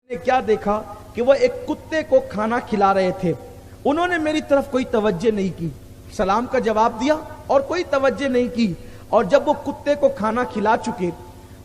نے کیا دیکھا کہ وہ ایک کتے کو کھانا کھلا رہے تھے. انہوں نے میری طرف کوئی توجہ نہیں کی, سلام کا جواب دیا اور کوئی توجہ نہیں کی. اور جب وہ کتے کو کھانا کھلا چکے,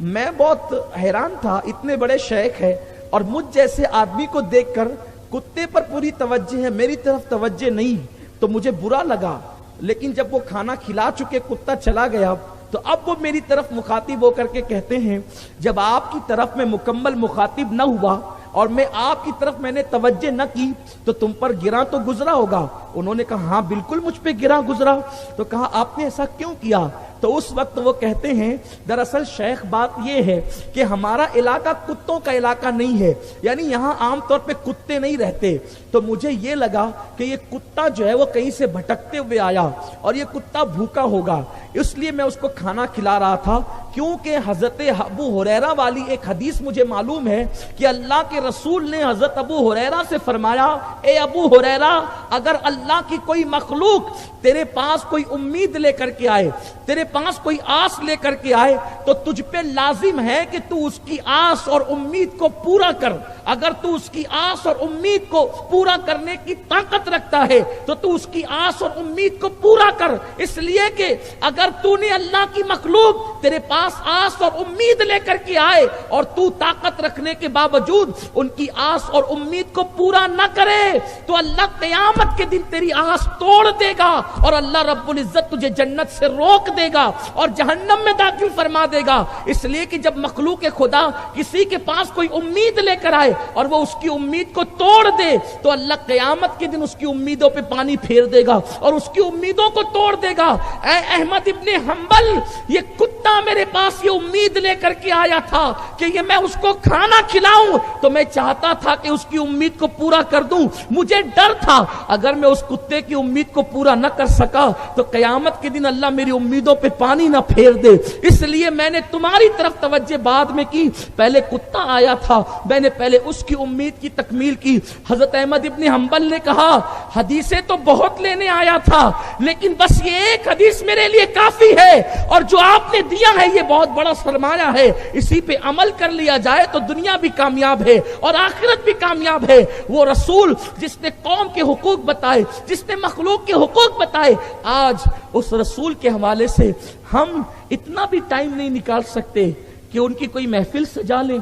میں بہت حیران تھا, اتنے بڑے شیخ ہے اور مجھ جیسے آدمی کو دیکھ کر کتے پر پوری توجہ ہے, میری طرف توجہ نہیں, تو مجھے برا لگا. لیکن جب وہ کھانا کھلا چکے, کتا چلا گیا, تو اب وہ میری طرف مخاطب ہو کر کے کہتے ہیں, جب آپ کی طرف میں مکمل مخاطب نہ ہوا اور میں آپ کی طرف میں نے توجہ نہ کی تو تم پر گراں تو گزرا ہوگا. انہوں نے کہا ہاں بالکل مجھ پہ گراں گزرا. تو کہا آپ نے ایسا کیوں کیا؟ تو اس وقت وہ کہتے ہیں دراصل شیخ بات یہ ہے کہ ہمارا علاقہ کتوں کا علاقہ نہیں ہے, یعنی یہاں عام طور پہ کتے نہیں رہتے. تو مجھے یہ لگا کہ یہ کتا جو ہے وہ کہیں سے بھٹکتے ہوئے آیا اور یہ کتا بھوکا ہوگا, اس لیے میں اس کو کھانا کھلا رہا تھا. کیونکہ حضرت ابو ہریرہ والی ایک حدیث مجھے معلوم ہے کہ اللہ کے رسول نے حضرت ابو ہریرہ سے فرمایا, اے ابو ہریرہ, اگر اللہ کی کوئی مخلوق تیرے پاس کوئی امید لے کر کے آئے, تیرے پاس کوئی آس لے کر کے آئے, تو تجھ پہ لازم ہے کہ تو اس کی آس اور امید کو پورا کر. اگر تو اس کی آس اور امید کو پورا کرنے کی طاقت رکھتا ہے تو تو اس کی آس اور امید کو پورا کر. اس لیے کہ اگر تو نے اللہ کی مخلوق تیرے پاس آس اور امید لے کر کے آئے اور تو طاقت رکھنے کے باوجود ان کی آس اور امید کو پورا نہ کرے, تو اللہ قیامت کے دن تیری آس توڑ دے گا اور اللہ رب العزت تجھے جنت سے روک دے گا اور جہنم میں داخل فرما دے گا. اس لیے کہ جب مخلوق خدا کسی کے پاس کوئی امید لے کر آئے اور وہ اس کی امید کو توڑ دے تو اللہ قیامت کے دن اس کی امیدوں پہ پانی پھیر دے گا اور اس کی امیدوں کو توڑ دے گا. اے احمد ابن حنبل, یہ کتا میرے پاس یہ امید لے کر کے آیا تھا کہ یہ میں اس کو کھانا کھلاؤں, تو میں چاہتا تھا کہ اس کی امید کو پورا کر دوں. مجھے ڈر تھا اگر میں اس کتے کی امید کو پورا نہ کر سکا تو قیامت کے دن اللہ میری امیدوں پہ پانی نہ پھیر دے. اس لیے میں نے تمہاری طرف توجہ بعد میں کی, پہلے کتا آیا تھا, میں نے پہلے اس کی امید کی تکمیل کی. حضرت احمد ابن حنبل نے کہا حدیثیں تو بہت لینے آیا تھا, لیکن بس یہ ایک حدیث میرے لیے کافی ہے, اور جو آپ نے دیا ہے یہ بہت بڑا سرمایہ ہے, اسی پہ عمل کر لیا جائے تو دنیا بھی کامیاب ہے اور آخرت بھی کامیاب ہے. وہ رسول جس نے قوم کے حقوق بتائے, جس نے مخلوق کے حقوق بتائے, آج اس رسول کے حوالے سے ہم اتنا بھی ٹائم نہیں نکال سکتے کہ ان کی کوئی محفل سجا لیں.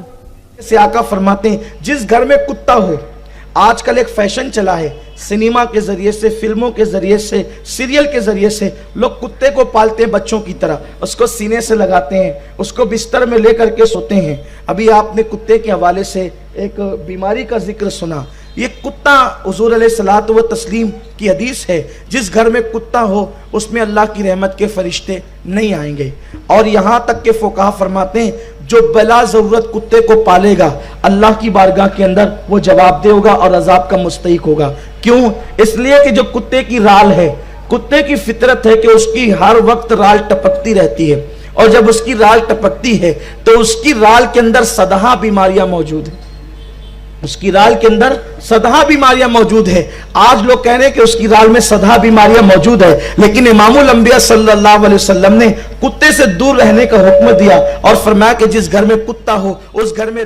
سے آقا فرماتے ہیں جس گھر میں کتا ہو, آج کل ایک فیشن چلا ہے, سنیما کے ذریعے سے, فلموں کے ذریعے سے, سیریل کے ذریعے سے لوگ کتے کو پالتے ہیں بچوں کی طرح, اس کو سینے سے لگاتے ہیں, اس کو بستر میں لے کر کے سوتے ہیں. ابھی آپ نے کتے کے حوالے سے ایک بیماری کا ذکر سنا. یہ کتا حضور علیہ الصلوۃ والتسلیم کی حدیث ہے, جس گھر میں کتا ہو اس میں اللہ کی رحمت کے فرشتے نہیں آئیں گے. اور یہاں تک کہ فقہا فرماتے ہیں جو بلا ضرورت کتے کو پالے گا اللہ کی بارگاہ کے اندر وہ جواب دے ہوگا اور عذاب کا مستحق ہوگا. کیوں؟ اس لیے کہ جو کتے کی رال ہے, کتے کی فطرت ہے کہ اس کی ہر وقت رال ٹپکتی رہتی ہے, اور جب اس کی رال ٹپکتی ہے تو اس کی رال کے اندر سدھا بیماریاں موجود ہیں, اس کی رال کے اندر سدھا بیماریاں موجود ہے. آج لوگ کہہ رہے ہیں کہ اس کی رال میں سدھا بیماریاں موجود ہے, لیکن امام الانبیاء صلی اللہ علیہ وسلم نے کتے سے دور رہنے کا حکم دیا اور فرمایا کہ جس گھر میں کتا ہو اس گھر میں